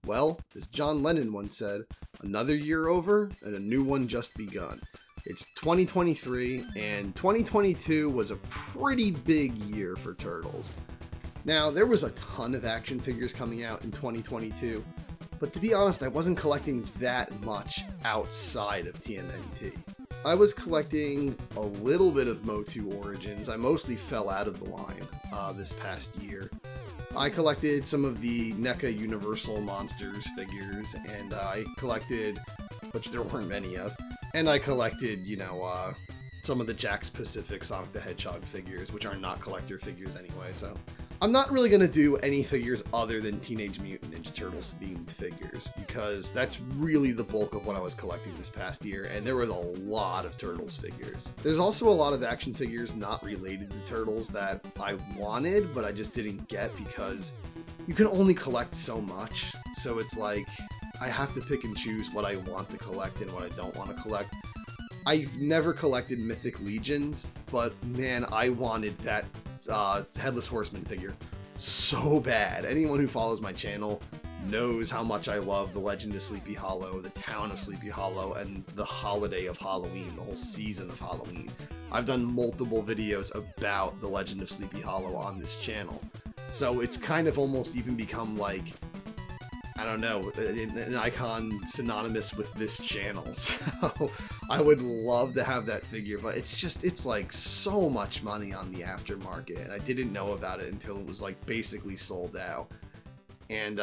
Well, as John Lennon once said, another year over and a new one just begun. It's 2023, and 2022 was a pretty big year for Turtles. Now, there was a ton of action figures coming out in 2022, but to be honest, I wasn't collecting that much outside of TMNT. I was collecting a little bit of Motu Origins. I mostly fell out of the line this past year. I collected some of the NECA Universal Monsters figures, and I collected, which there weren't many of, and I collected, some of the Jakks Pacific Sonic the Hedgehog figures, which are not collector figures anyway, so I'm not really going to do any figures other than Teenage Mutant Ninja Turtles themed figures, because that's really the bulk of what I was collecting this past year, and there was a lot of Turtles figures. There's also a lot of action figures not related to Turtles that I wanted, but I just didn't get because you can only collect so much, so it's like I have to pick and choose what I want to collect and what I don't want to collect. I've never collected Mythic Legions, but man, I wanted that Headless Horseman figure so bad. Anyone who follows my channel knows how much I love the Legend of Sleepy Hollow, the town of Sleepy Hollow, and the holiday of Halloween, the whole season of Halloween. I've done multiple videos about the Legend of Sleepy Hollow on this channel, so it's kind of almost even become like, I don't know, an icon synonymous with this channel. So I would love to have that figure, but it's like so much money on the aftermarket, and I didn't know about it until it was like basically sold out. And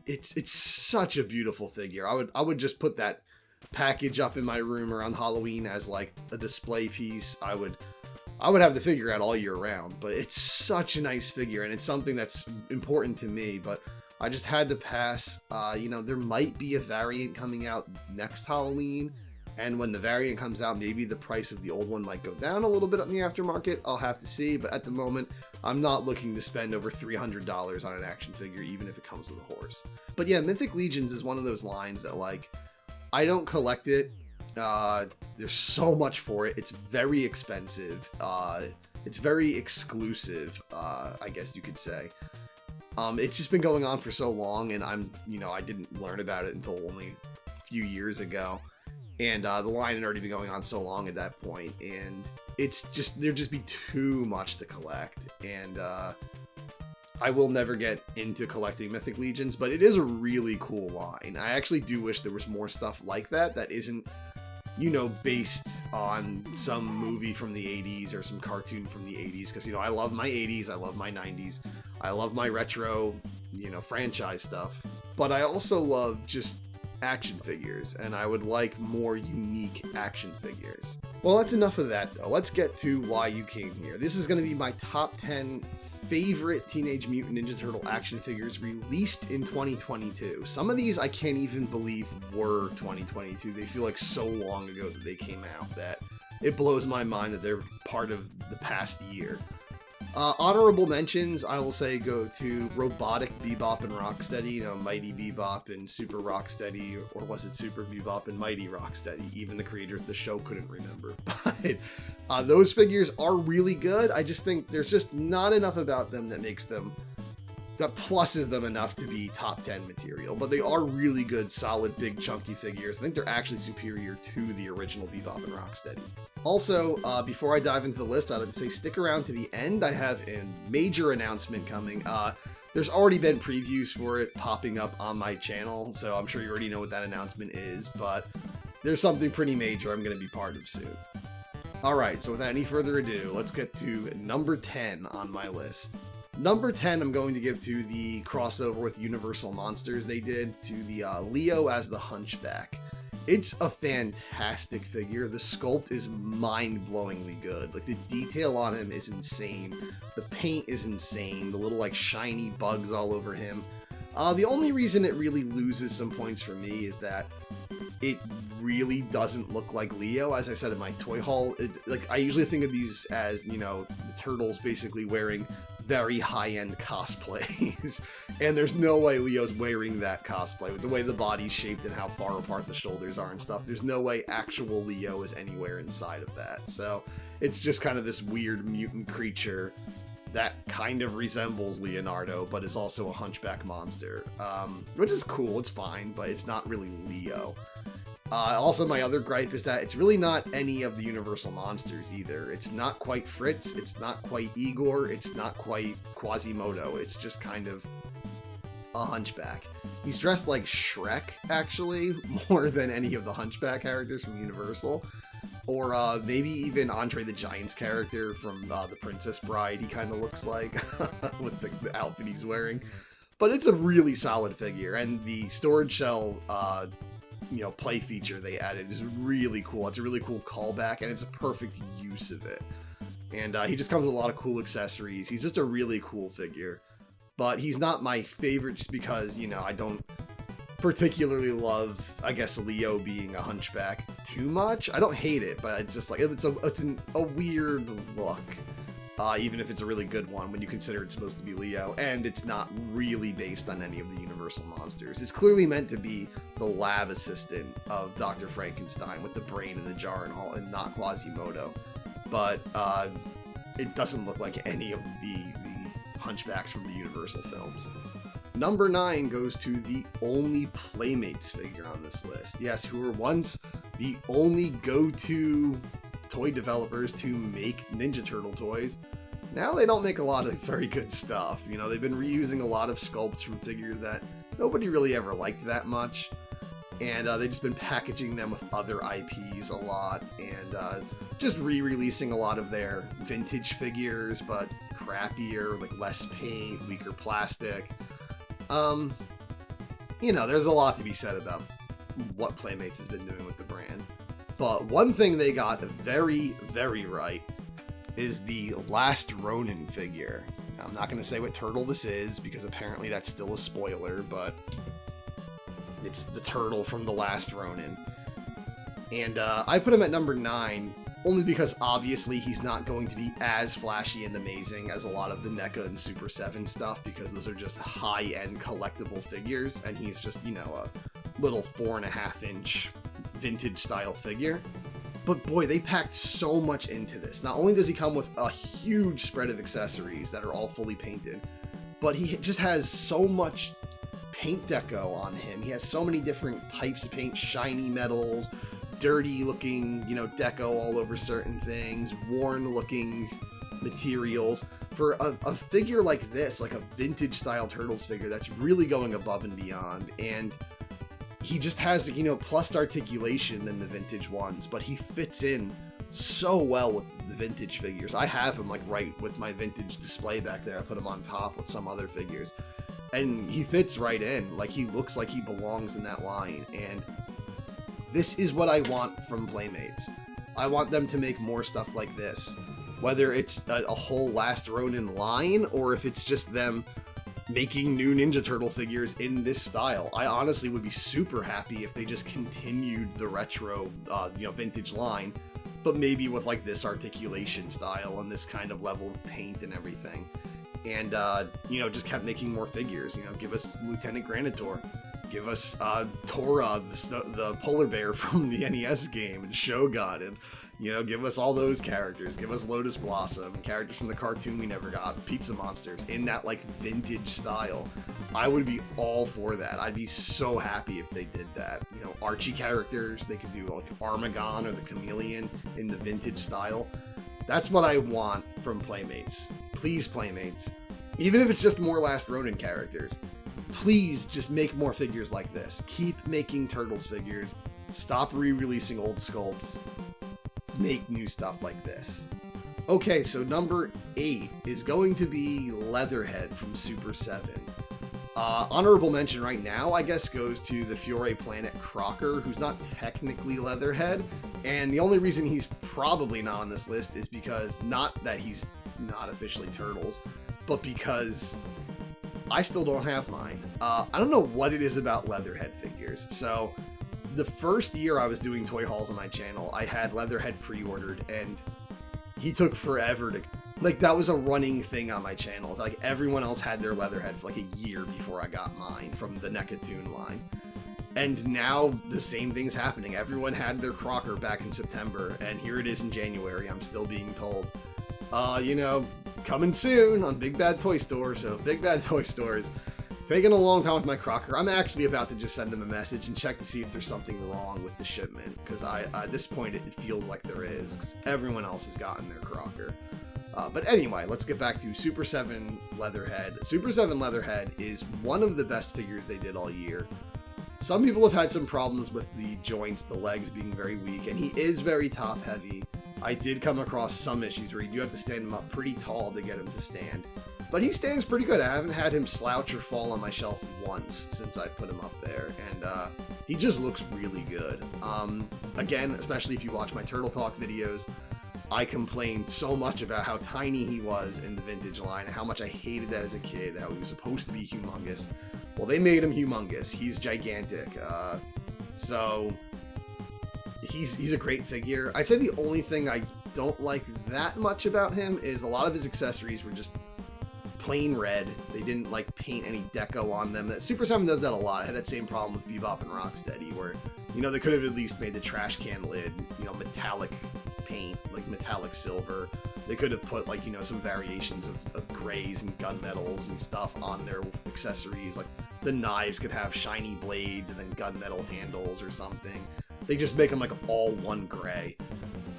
it's such a beautiful figure. I would just put that package up in my room around Halloween as like a display piece. I would have the figure out all year round, but it's such a nice figure, and it's something that's important to me, but I just had to pass. There might be a variant coming out next Halloween, and when the variant comes out, maybe the price of the old one might go down a little bit on the aftermarket. I'll have to see, but at the moment, I'm not looking to spend over $300 on an action figure, even if it comes with a horse. But yeah, Mythic Legions is one of those lines that, like, I don't collect it. There's so much for it. It's very expensive. It's very exclusive, I guess you could say. It's just been going on for so long, and I didn't learn about it until only a few years ago, and the line had already been going on so long at that point, and there'd just be too much to collect, and I will never get into collecting Mythic Legions, but it is a really cool line. I actually do wish there was more stuff like that isn't, based on some movie from the 80s or some cartoon from the 80s, because, I love my 80s, I love my 90s, I love my retro, franchise stuff, but I also love just action figures, and I would like more unique action figures. Well, that's enough of that, though. Let's get to why you came here. This is going to be my top 10 favorite Teenage Mutant Ninja Turtle action figures released in 2022. Some of these I can't even believe were 2022. They feel like so long ago that they came out that it blows my mind that they're part of the past year. Honorable mentions, I will say, go to Robotic Bebop and Rocksteady, Mighty Bebop and Super Rocksteady, or was it Super Bebop and Mighty Rocksteady? Even the creators of the show couldn't remember. But those figures are really good. I just think there's just not enough about them that pluses them enough to be top 10 material, but they are really good, solid, big, chunky figures. I think they're actually superior to the original Bebop and Rocksteady. Also, before I dive into the list, I'd say stick around to the end. I have a major announcement coming. There's already been previews for it popping up on my channel, so I'm sure you already know what that announcement is, but there's something pretty major I'm going to be part of soon. Alright, so without any further ado, let's get to number 10 on my list. Number 10, I'm going to give to the crossover with Universal Monsters they did, to the Leo as the Hunchback. It's a fantastic figure. The sculpt is mind-blowingly good. Like, the detail on him is insane. The paint is insane. The little, like, shiny bugs all over him. The only reason it really loses some points for me is that it really doesn't look like Leo. As I said in my toy haul, I usually think of these as, the Turtles basically wearing very high-end cosplays, and there's no way Leo's wearing that cosplay with the way the body's shaped and how far apart the shoulders are and stuff. There's no way actual Leo is anywhere inside of that, so it's just kind of this weird mutant creature that kind of resembles Leonardo, but is also a hunchback monster, which is cool. It's fine, but it's not really Leo. Also, my other gripe is that it's really not any of the Universal monsters either. It's not quite Fritz, it's not quite Igor, it's not quite Quasimodo. It's just kind of a hunchback. He's dressed like Shrek, actually, more than any of the hunchback characters from Universal. Or maybe even Andre the Giant's character from The Princess Bride, he kind of looks like, with the outfit he's wearing. But it's a really solid figure, and the storage shell play feature they added is really cool. It's a really cool callback, and it's a perfect use of it. And he just comes with a lot of cool accessories. He's just a really cool figure. But he's not my favorite just because, I don't particularly love, I guess, Leo being a hunchback too much. I don't hate it, but it's just like, it's a weird look. Even if it's a really good one when you consider it's supposed to be Leo, and it's not really based on any of the Universal monsters. It's clearly meant to be the lab assistant of Dr. Frankenstein with the brain in the jar and all, and not Quasimodo. But it doesn't look like any of the hunchbacks from the Universal films. Number 9 goes to the only Playmates figure on this list. Yes, who were once the only go-to toy developers to make Ninja Turtle toys. Now they don't make a lot of very good stuff. They've been reusing a lot of sculpts from figures that nobody really ever liked that much. And they've just been packaging them with other IPs a lot, and just re-releasing a lot of their vintage figures, but crappier, like less paint, weaker plastic. There's a lot to be said about what Playmates has been doing with the brand. But one thing they got very, very right is the Last Ronin figure. Now, I'm not going to say what turtle this is, because apparently that's still a spoiler, but it's the turtle from the Last Ronin. And I put him at number 9, only because obviously he's not going to be as flashy and amazing as a lot of the NECA and Super 7 stuff, because those are just high-end collectible figures, and he's just, a little 4.5-inch vintage style figure. But boy, they packed so much into this. Not only does he come with a huge spread of accessories that are all fully painted, but he just has so much paint deco on him. He has so many different types of paint, shiny metals, dirty looking, deco all over certain things, worn looking materials. For a figure like this, like a vintage style Turtles figure, that's really going above and beyond. And he just has, plus articulation than the vintage ones, but he fits in so well with the vintage figures. I have him right with my vintage display back there. I put him on top with some other figures, and he fits right in. He looks like he belongs in that line. And this is what I want from Playmates. I want them to make more stuff like this, whether it's a whole Last Ronin line, or if it's just them making new Ninja Turtle figures in this style. I honestly would be super happy if they just continued the retro, vintage line, but maybe with this articulation style and this kind of level of paint and everything. And, just kept making more figures. Give us Lieutenant Granitor. Give us Tora, the polar bear from the NES game, and Shogun, and give us all those characters. Give us Lotus Blossom, characters from the cartoon we never got, Pizza Monsters, in that vintage style. I would be all for that. I'd be so happy if they did that. Archie characters, they could do Armagon or the Chameleon in the vintage style. That's what I want from Playmates. Please, Playmates. Even if it's just more Last Ronin characters, please just make more figures like this. Keep making Turtles figures. Stop re-releasing old sculpts. Make new stuff like this. Okay, so number 8 is going to be Leatherhead from Super 7. Honorable mention right now, I guess, goes to the Fiore Planet Crocker, who's not technically Leatherhead. And the only reason he's probably not on this list is because, not that he's not officially Turtles, but because I still don't have mine. I don't know what it is about Leatherhead figures. So the first year I was doing toy hauls on my channel, I had Leatherhead pre-ordered, and he took forever to... that was a running thing on my channel. Everyone else had their Leatherhead for a year before I got mine from the NECA line. And now the same thing's happening. Everyone had their Crocker back in September, and here it is in January. I'm still being told, coming soon on Big Bad Toy Store. So Big Bad Toy Stores, taking a long time with my Crocker. I'm actually about to just send them a message and check to see if there's something wrong with the shipment, because at this point it feels like there is, because everyone else has gotten their Crocker. But anyway, let's get back to Super 7 Leatherhead. Super 7 Leatherhead is one of the best figures they did all year. Some people have had some problems with the joints, the legs being very weak, and he is very top heavy. I did come across some issues where you do have to stand him up pretty tall to get him to stand. But he stands pretty good. I haven't had him slouch or fall on my shelf once since I put him up there, and he just looks really good. Again, especially if you watch my Turtle Talk videos, I complained so much about how tiny he was in the vintage line, and how much I hated that as a kid, how he was supposed to be humongous. Well, they made him humongous. He's gigantic. So he's a great figure. I'd say the only thing I don't like that much about him is a lot of his accessories were just plain red. They didn't like paint any deco on them. Super 7 does that a lot. I had that same problem with Bebop and Rocksteady, where, you know, they could have at least made the trash can lid, you know, metallic paint, like metallic silver. They could have put, like, you know, some variations of grays and gunmetals and stuff on their accessories. Like, the knives could have shiny blades and then gunmetal handles or something. They just make them like all one gray.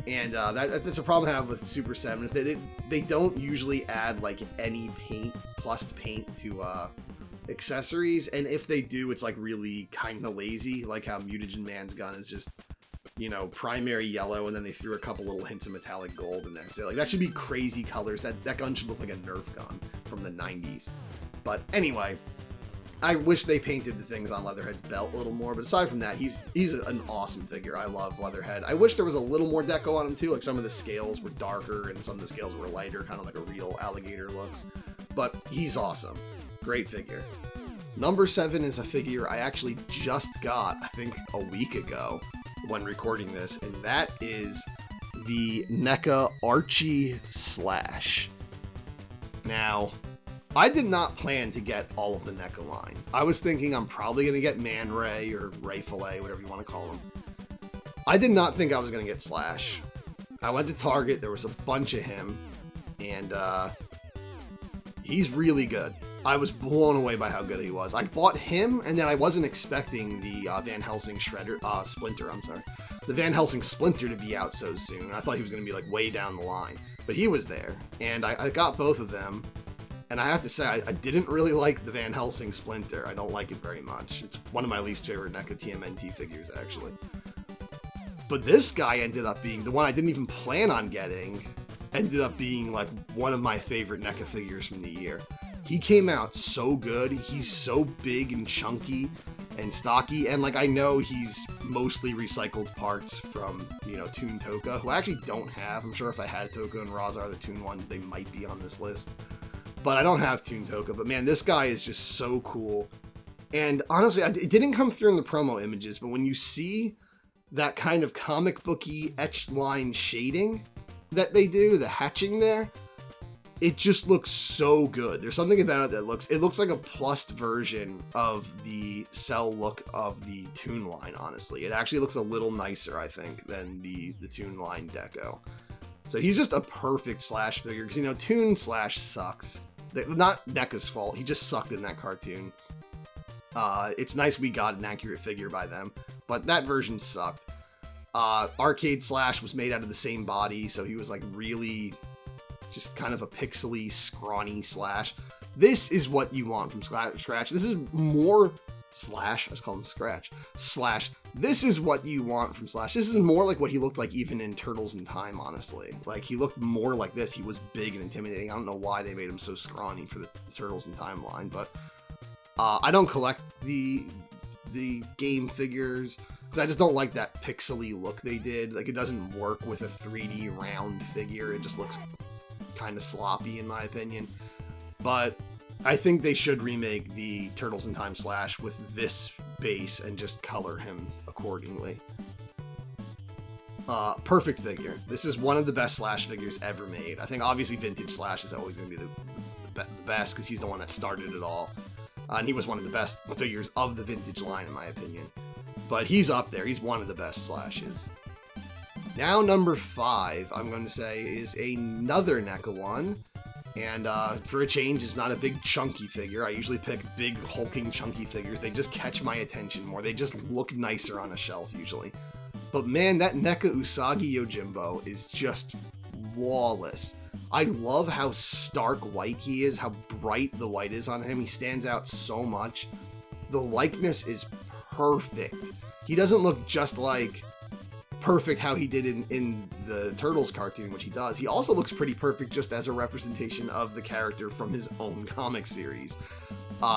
And that's a problem I have with Super 7, is they don't usually add like any paint, plussed paint to accessories, and if they do, it's like really kind of lazy, like how Mutagen Man's gun is just, you know, primary yellow, and then they threw a couple little hints of metallic gold in there. So like, that should be crazy colors. That gun should look like a Nerf gun from the 90s. But anyway, I wish they painted the things on Leatherhead's belt a little more, but aside from that, he's an awesome figure. I love Leatherhead. I wish there was a little more deco on him too, like some of the scales were darker and some of the scales were lighter, kind of like a real alligator looks. But he's awesome. Great figure. Number 7 is a figure I actually just got, I think, a week ago when recording this, and that is the NECA Archie Slash. Now, I did not plan to get all of the NECA line. I was thinking I'm probably going to get Man Ray or Ray Fillet, whatever you want to call him. I did not think I was going to get Slash. I went to Target, there was a bunch of him, and he's really good. I was blown away by how good he was. I bought him, and then I wasn't expecting the Van Helsing Splinter, the Van Helsing Splinter to be out so soon. I thought he was going to be like way down the line, but he was there, and I got both of them. And I have to say, I didn't really like the Van Helsing Splinter. I don't like it very much. It's one of my least favorite NECA TMNT figures, actually. But this guy ended up being, the one I didn't even plan on getting, ended up being like one of my favorite NECA figures from the year. He came out so good. He's so big and chunky and stocky. And like, I know he's mostly recycled parts from, you know, Toon Toka, who I actually don't have. I'm sure if I had Toka and Razar, the Toon ones, they might be on this list. But I don't have Toon Toka. But man, this guy is just so cool. And honestly, it didn't come through in the promo images, but when you see that kind of comic booky etched line shading that they do, the hatching there, it just looks so good. There's something about it that looks like a plussed version of the Cell look of the Toon line, honestly. It actually looks a little nicer, I think, than the Toon line deco. So he's just a perfect Slash figure, because, you know, Toon Slash sucks. Not NECA's fault, he just sucked in that cartoon. It's nice we got an accurate figure by them, but that version sucked. Arcade Slash was made out of the same body, so he was like really just kind of a pixely, scrawny Slash. This is what you want from Scratch. This is more Slash. I just call him Scratch. Slash. This is what you want from Slash. This is more like what he looked like even in Turtles in Time, honestly. Like, he looked more like this. He was big and intimidating. I don't know why they made him so scrawny for the Turtles in Time line, but I don't collect the game figures because I just don't like that pixely look they did. Like, it doesn't work with a 3D round figure. It just looks kind of sloppy in my opinion. But I think they should remake the Turtles in Time Slash with this base and just color him accordingly. Perfect figure. This is one of the best Slash figures ever made. I think obviously Vintage Slash is always going to be the best because he's the one that started it all. And he was one of the best figures of the Vintage line in my opinion. But he's up there. He's one of the best Slashes. Now number 5, I'm going to say, is another NECA one. And for a change, it's not a big chunky figure. I usually pick big hulking chunky figures. They just catch my attention more. They just look nicer on a shelf usually. But man, that NECA Usagi Yojimbo is just flawless. I love how stark white he is, how bright the white is on him. He stands out so much. The likeness is perfect. He doesn't look just like perfect how he did in the Turtles cartoon, which he does. He also looks pretty perfect just as a representation of the character from his own comic series.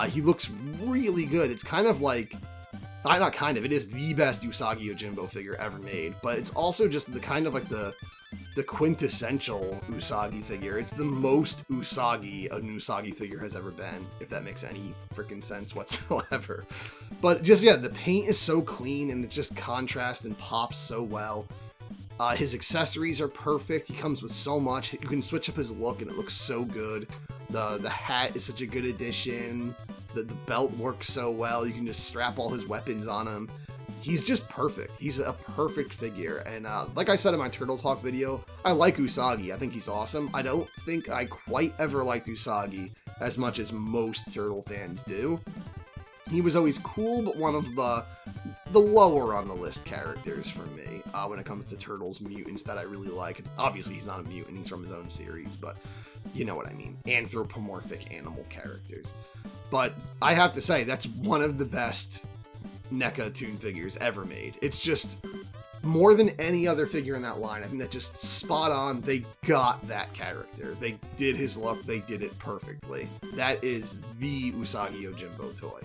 He looks really good. It's kind of like, not kind of, it is the best Usagi Yojimbo figure ever made, but it's also just the kind of like the quintessential Usagi figure. It's the most Usagi an Usagi figure has ever been, if that makes any freaking sense whatsoever. But just, yeah, the paint is so clean and it just contrasts and pops so well. His accessories are perfect. He comes with so much. You can switch up his look and it looks so good. The hat is such a good addition. The belt works so well. You can just strap all his weapons on him. He's just perfect. He's a perfect figure. And like I said in my Turtle Talk video, I like Usagi. I think he's awesome. I don't think I quite ever liked Usagi as much as most Turtle fans do. He was always cool, but one of the lower on the list characters for me when it comes to Turtles mutants that I really like. Obviously, he's not a mutant. He's from his own series, but you know what I mean. Anthropomorphic animal characters. But I have to say, that's one of the best NECA Toon figures ever made. It's just more than any other figure in that line. I think that just spot on. They got that character. They did his look. They did it perfectly. That is the Usagi Yojimbo toy.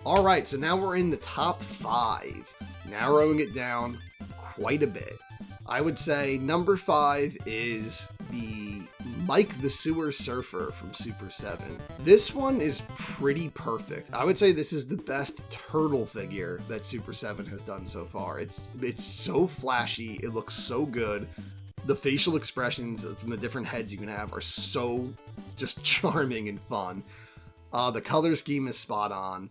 All right, so now we're in the top 5, narrowing it down quite a bit. I would say number 5 is the Mike the Sewer Surfer from Super 7. This one is pretty perfect. I would say this is the best turtle figure that Super 7 has done so far. It's so flashy. It looks so good. The facial expressions from the different heads you can have are so just charming and fun. The color scheme is spot on.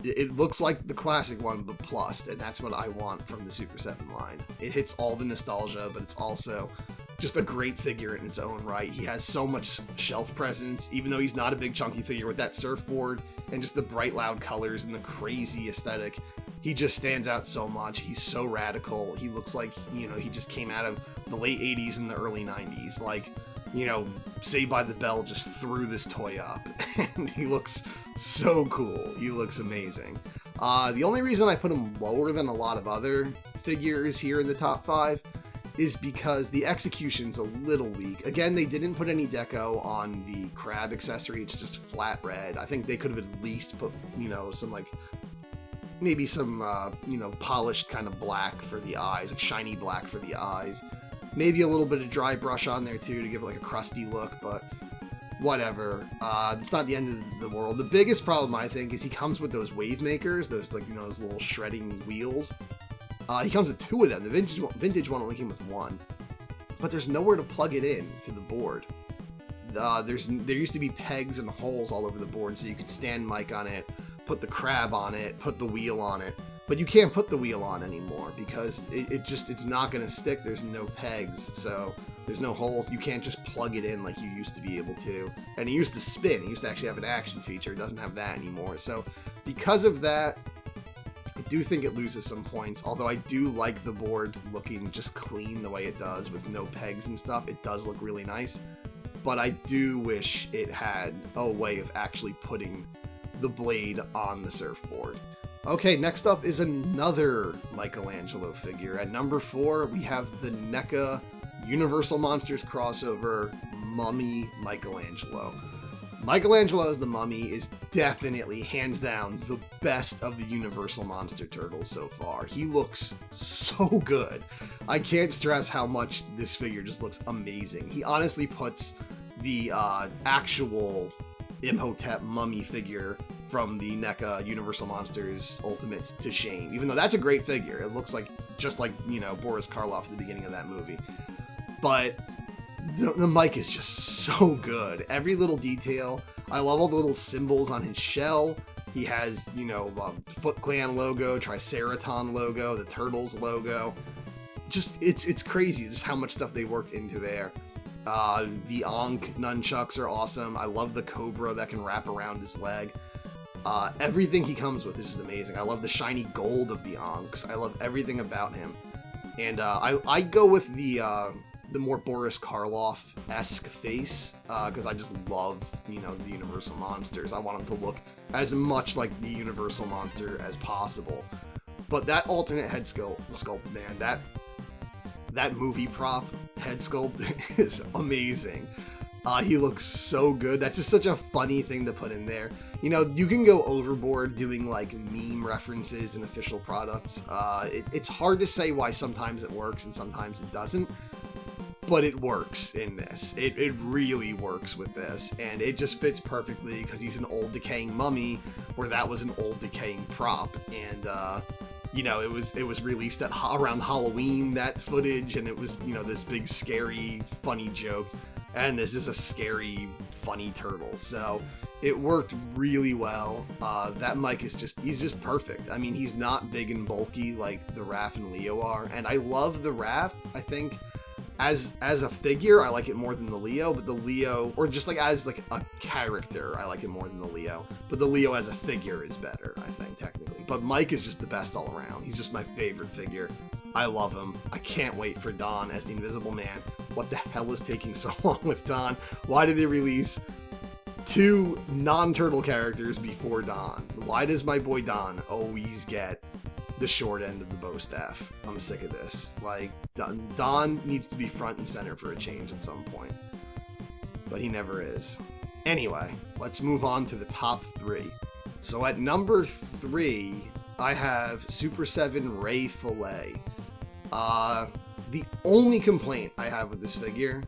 It looks like the classic one, but plussed, and that's what I want from the Super 7 line. It hits all the nostalgia, but it's also just a great figure in its own right. He has so much shelf presence, even though he's not a big chunky figure, with that surfboard and just the bright loud colors and the crazy aesthetic. He just stands out so much. He's so radical. He looks like, you know, he just came out of the late 80s and the early 90s. Like, you know, Saved by the Bell just threw this toy up, and he looks so cool. He looks amazing. The only reason I put him lower than a lot of other figures here in the top 5 is because the execution's a little weak. Again, they didn't put any deco on the crab accessory. It's just flat red. I think they could have at least put, you know, some like, maybe some, you know, polished kind of black for the eyes, like shiny black for the eyes. Maybe a little bit of dry brush on there too to give it like a crusty look, but whatever. It's not the end of the world. The biggest problem, I think, is he comes with those wave makers, those, like, you know, those little shredding wheels. He comes with 2 of them. The vintage one only came with 1, but there's nowhere to plug it in to the board. There used to be pegs and holes all over the board, so you could stand Mike on it, put the crab on it, put the wheel on it. But you can't put the wheel on anymore because it's not going to stick. There's no pegs, so there's no holes. You can't just plug it in like you used to be able to. And it used to spin. It used to actually have an action feature. It doesn't have that anymore. So because of that, I do think it loses some points. Although I do like the board looking just clean the way it does with no pegs and stuff. It does look really nice. But I do wish it had a way of actually putting the blade on the surfboard. Okay, next up is another Michelangelo figure. At number 4, we have the NECA Universal Monsters crossover Mummy Michelangelo. Michelangelo as the Mummy is definitely, hands down, the best of the Universal Monster Turtles so far. He looks so good. I can't stress how much this figure just looks amazing. He honestly puts the actual Imhotep mummy figure from the NECA Universal Monsters Ultimates to shame, even though that's a great figure. It looks like just like, you know, Boris Karloff at the beginning of that movie. But the Mike is just so good. Every little detail. I love all the little symbols on his shell. He has, you know, Foot Clan logo, Triceraton logo, the Turtles logo. Just, it's crazy just how much stuff they worked into there. The Ankh nunchucks are awesome. I love the Cobra that can wrap around his leg. Everything he comes with is just amazing. I love the shiny gold of the Ankhs. I love everything about him. And I go with the more Boris Karloff-esque face, because I just love, the Universal monsters. I want him to look as much like the Universal monster as possible. But that alternate head sculpt, man, that movie prop head sculpt is amazing. He looks so good. That's just such a funny thing to put in there. You can go overboard doing like meme references in official products. It's hard to say why sometimes it works and sometimes it doesn't, but it works in this. It really works with this, and it just fits perfectly because he's an old decaying mummy, where that was an old decaying prop, and it was released around Halloween, that footage, and it was, this big scary funny joke. And this is a scary, funny turtle. So it worked really well. That Mike he's just perfect. I mean, he's not big and bulky like the Raph and Leo are. And I love the Raph. I think as a figure, I like it more than the Leo. But the Leo, or just like as like a character, I like it more than the Leo. But the Leo as a figure is better, I think, technically. But Mike is just the best all around. He's just my favorite figure. I love him. I can't wait for Don as the Invisible Man. What the hell is taking so long with Don? Why did they release 2 non-turtle characters before Don? Why does my boy Don always get the short end of the bow staff? I'm sick of this. Like, Don needs to be front and center for a change at some point. But he never is. Anyway, let's move on to the top 3. So at number 3, I have Super 7 Ray Fillet. The only complaint I have with this figure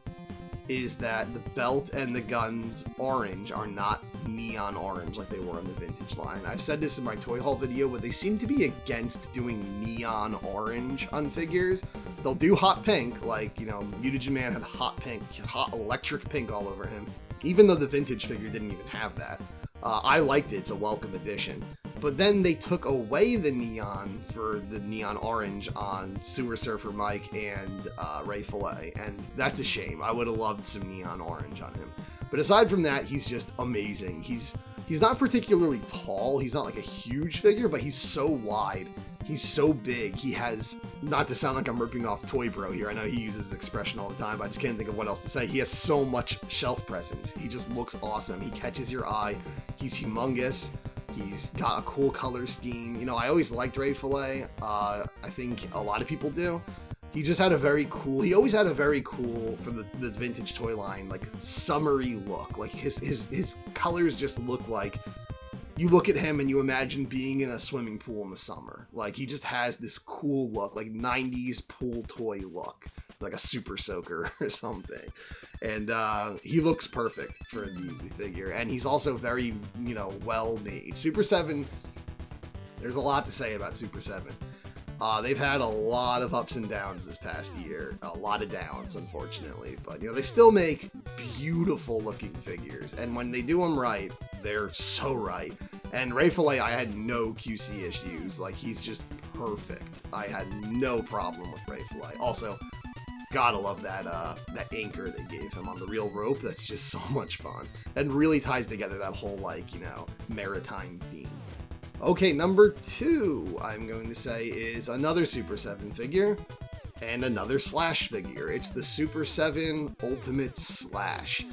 is that the belt and the guns orange are not neon orange like they were in the vintage line. I've said this in my toy haul video, but they seem to be against doing neon orange on figures. They'll do hot pink, like, Mutagen Man had hot pink, hot electric pink all over him, even though the vintage figure didn't even have that. I liked it. It's a welcome addition. But then they took away the neon for the neon orange on Sewer Surfer Mike and Ray Fillet, and that's a shame. I would have loved some neon orange on him. But aside from that, he's just amazing. He's not particularly tall. He's not like a huge figure, but he's so wide. He's so big. He has, not to sound like I'm ripping off Toy Bro here, I know he uses this expression all the time, but I just can't think of what else to say. He has so much shelf presence. He just looks awesome. He catches your eye. He's humongous. He's got a cool color scheme. I always liked Ray Fillet. I think a lot of people do. He just had he always had a very cool, for the vintage toy line, like, summery look. Like, his colors just look like, you look at him and you imagine being in a swimming pool in the summer. Like, he just has this cool look, like 90s pool toy look, like a Super Soaker or something. And he looks perfect for the figure. And he's also very, well made. Super 7, there's a lot to say about Super 7. They've had a lot of ups and downs this past year. A lot of downs, unfortunately. But, they still make beautiful looking figures. And when they do them right, they're so right. And Ray Fillet, I had no QC issues. Like, he's just perfect. I had no problem with Ray Fillet. Also, gotta love that anchor they gave him on the real rope. That's just so much fun. And really ties together that whole, maritime theme. Okay, number 2, I'm going to say, is another Super 7 figure, and another Slash figure. It's the Super 7 Ultimate Slash.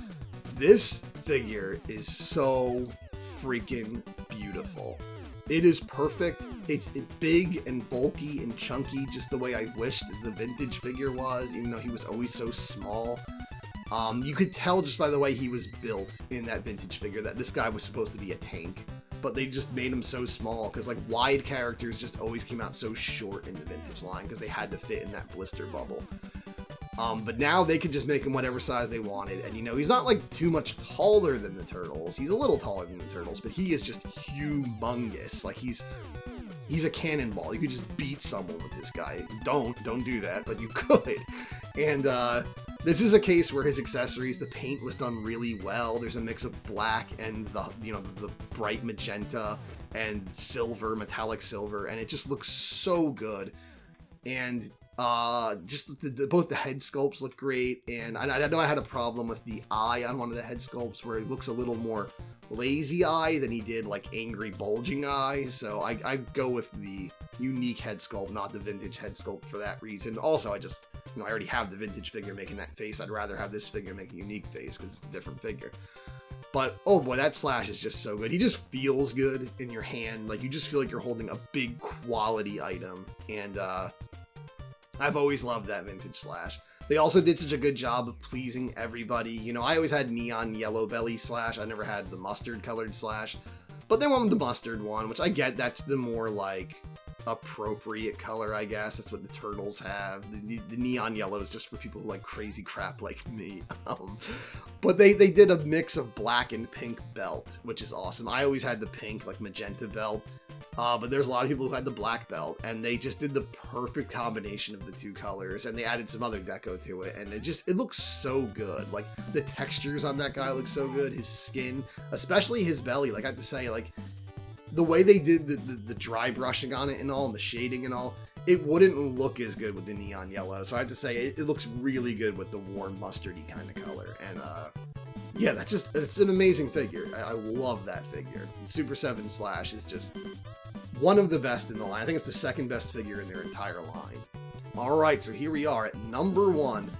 This figure is so freaking beautiful. It is perfect. It's big and bulky and chunky, just the way I wished the vintage figure was, even though he was always so small. You could tell just by the way he was built in that vintage figure that this guy was supposed to be a tank. But they just made him so small because, wide characters just always came out so short in the vintage line because they had to fit in that blister bubble. But now they could just make him whatever size they wanted. And, he's not, too much taller than the Turtles. He's a little taller than the Turtles, but he is just humongous. He's a cannonball. You could just beat someone with this guy. Don't do that, but you could. And, this is a case where his accessories, the paint was done really well. There's a mix of black and the bright magenta and silver, metallic silver, and it just looks so good. And Just both the head sculpts look great, and I know I had a problem with the eye on one of the head sculpts where it looks a little more lazy eye than he did like angry bulging eye, so I go with the unique head sculpt, not the vintage head sculpt for that reason. Also, I just, I already have the vintage figure making that face. I'd rather have this figure make a unique face because it's a different figure. But oh boy, that Slash is just so good. He just feels good in your hand. Like, you just feel like you're holding a big quality item, and I've always loved that vintage Slash. They also did such a good job of pleasing everybody. I always had neon yellow belly Slash. I never had the mustard colored Slash. But they went with the mustard one, which I get. That's the more, like, appropriate color, I guess. That's what the Turtles have. The neon yellow is just for people who like crazy crap like me. But they did a mix of black and pink belt, which is awesome. I always had the pink, like magenta belt. But there's a lot of people who had the black belt, and they just did the perfect combination of the two colors, and they added some other deco to it, and it looks so good. Like, the textures on that guy look so good. His skin, especially his belly, like, I have to say, like, the way they did the dry brushing on it and all, and the shading and all, it wouldn't look as good with the neon yellow. So I have to say, it looks really good with the warm mustardy kind of color. And yeah, it's an amazing figure. I love that figure. Super 7 Slash is just one of the best in the line. I think it's the second best figure in their entire line. All right, so here we are at number 1.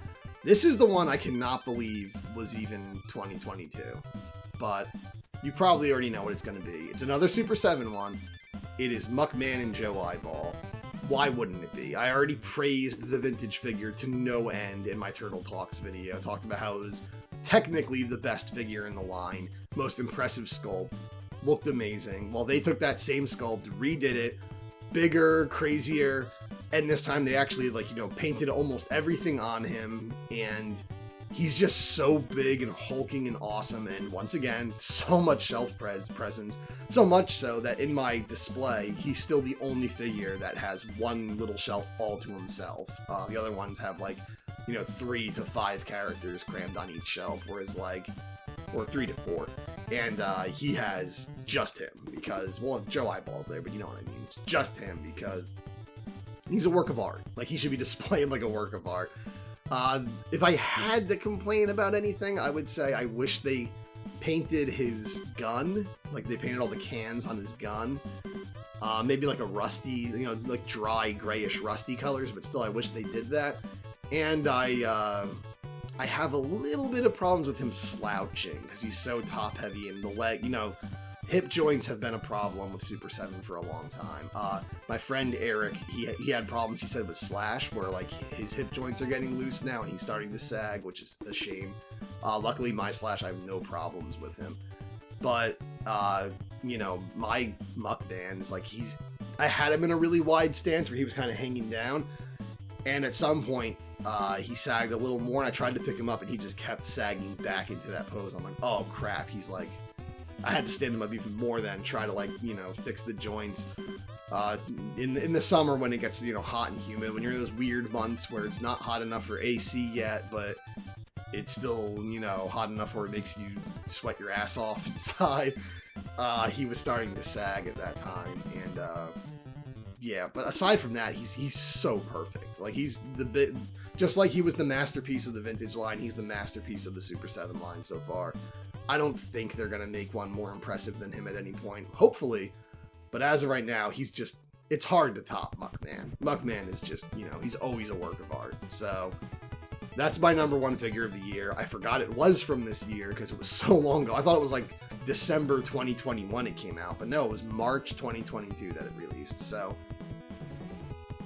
This is the one I cannot believe was even 2022, but you probably already know what it's going to be. It's another Super 7 one. It is Muckman and Joe Eyeball. Why wouldn't it be? I already praised the vintage figure to no end in my Turtle Talks video. I talked about how it was technically the best figure in the line, most impressive sculpt, looked amazing. Well, they took that same sculpt, redid it, bigger, crazier, and this time they actually, like, painted almost everything on him, and he's just so big and hulking and awesome, and once again, so much shelf presence. So much so that in my display, he's still the only figure that has one little shelf all to himself. The other ones have, like, 3 to 5 characters crammed on each shelf, whereas, or 3 to 4. And he has just him because, well, Joe Eyeball's there, but you know what I mean. It's just him because he's a work of art. Like, he should be displayed like a work of art. If I had to complain about anything, I would say I wish they painted his gun. Like, they painted all the cans on his gun. Maybe like a rusty, like dry grayish rusty colors, but still I wish they did that. And I have a little bit of problems with him slouching because he's so top heavy, and the leg, hip joints have been a problem with Super 7 for a long time. My friend Eric, he had problems, he said, with Slash, where, like, his hip joints are getting loose now and he's starting to sag, which is a shame. Luckily, my Slash, I have no problems with him. But, my Muckman is, like, I had him in a really wide stance where he was kind of hanging down, and at some point, he sagged a little more, and I tried to pick him up, and he just kept sagging back into that pose. I'm like, oh crap, he's like, I had to stand him up even more then, try to, like, fix the joints. In the summer when it gets, hot and humid, when you're in those weird months where it's not hot enough for AC yet, but it's still, hot enough where it makes you sweat your ass off inside, he was starting to sag at that time, and, yeah, but aside from that, he's so perfect. Like, he's just like he was the masterpiece of the vintage line, he's the masterpiece of the Super 7 line so far. I don't think they're going to make one more impressive than him at any point, hopefully, but as of right now, it's hard to top Muckman. Muckman is just, he's always a work of art, so that's my number 1 figure of the year. I forgot it was from this year because it was so long ago. I thought it was like December 2021 it came out, but no, it was March 2022 that it released, so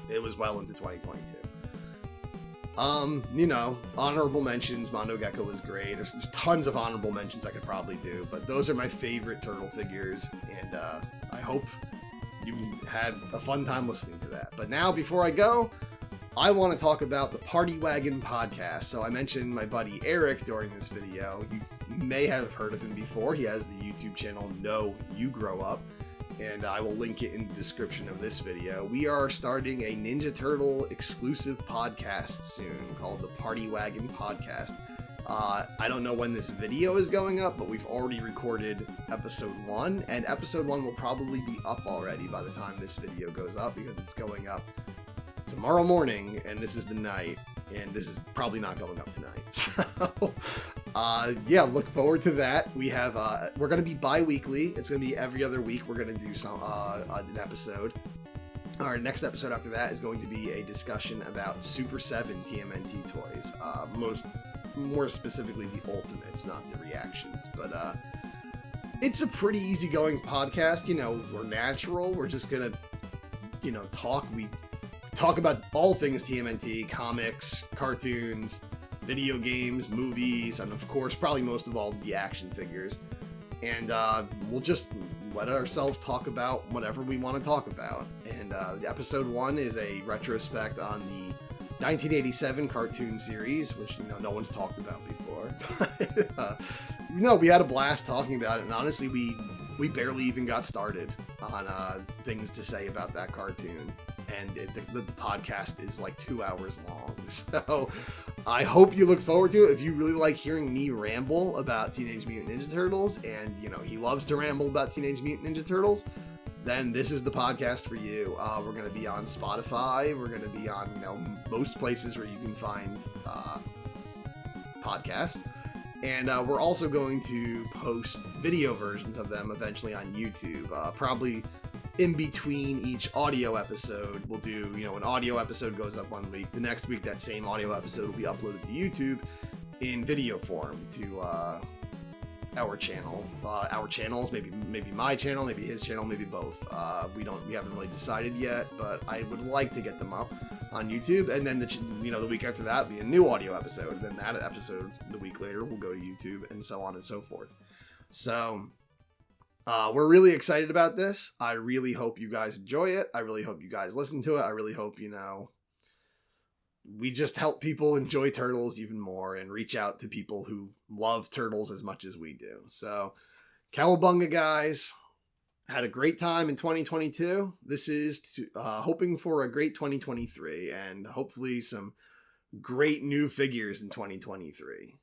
it was well into 2022. Honorable mentions, Mondo Gecko was great. There's tons of honorable mentions I could probably do, but those are my favorite turtle figures, and I hope you had a fun time listening to that. But now, before I go, I want to talk about the Party Wagon podcast. So I mentioned my buddy Eric during this video. You may have heard of him before. He has the YouTube channel No You Grow Up, and I will link it in the description of this video. We are starting a Ninja Turtle exclusive podcast soon called the Party Wagon Podcast. I don't know when this video is going up, but we've already recorded episode 1, and episode 1 will probably be up already by the time this video goes up because it's going up tomorrow morning, and this is the night, and this is probably not going up tonight. So, yeah, look forward to that. We have, we're going to be bi-weekly. It's going to be every other week. We're going to do an episode. Our next episode after that is going to be a discussion about Super 7 TMNT toys. More specifically, the Ultimates, not the reactions. But it's a pretty easygoing podcast. You know, we're natural. We're just going to, you know, talk. We talk about all things TMNT, comics, cartoons, video games, movies, and of course, probably most of all, the action figures. And we'll just let ourselves talk about whatever we want to talk about. And episode 1 is a retrospect on the 1987 cartoon series, which, you know, no one's talked about before. No, we had a blast talking about it, and honestly, we barely even got started on things to say about that cartoon. And the podcast is like 2 hours long. So I hope you look forward to it. If you really like hearing me ramble about Teenage Mutant Ninja Turtles, and, you know, he loves to ramble about Teenage Mutant Ninja Turtles, then this is the podcast for you. We're going to be on Spotify. We're going to be on, you know, most places where you can find podcasts. And we're also going to post video versions of them eventually on YouTube. Probably in between each audio episode, we'll do, you know, an audio episode goes up one week. The next week, that same audio episode will be uploaded to YouTube in video form to our channel. Our channels, maybe my channel, maybe his channel, maybe both. We haven't really decided yet, but I would like to get them up on YouTube. And then the week after that will be a new audio episode. And then that episode, the week later, will go to YouTube, and so on and so forth. So we're really excited about this. I really hope you guys enjoy it. I really hope you guys listen to it. I really hope, you know, we just help people enjoy Turtles even more and reach out to people who love Turtles as much as we do. So, cowabunga, guys. Had a great time in 2022. This is hoping for a great 2023 and hopefully some great new figures in 2023.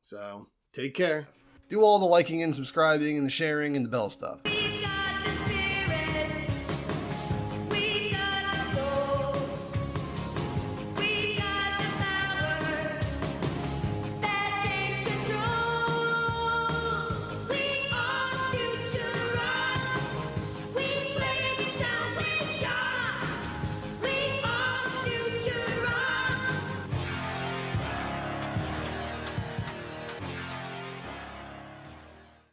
So, take care. Do all the liking and subscribing and the sharing and the bell stuff.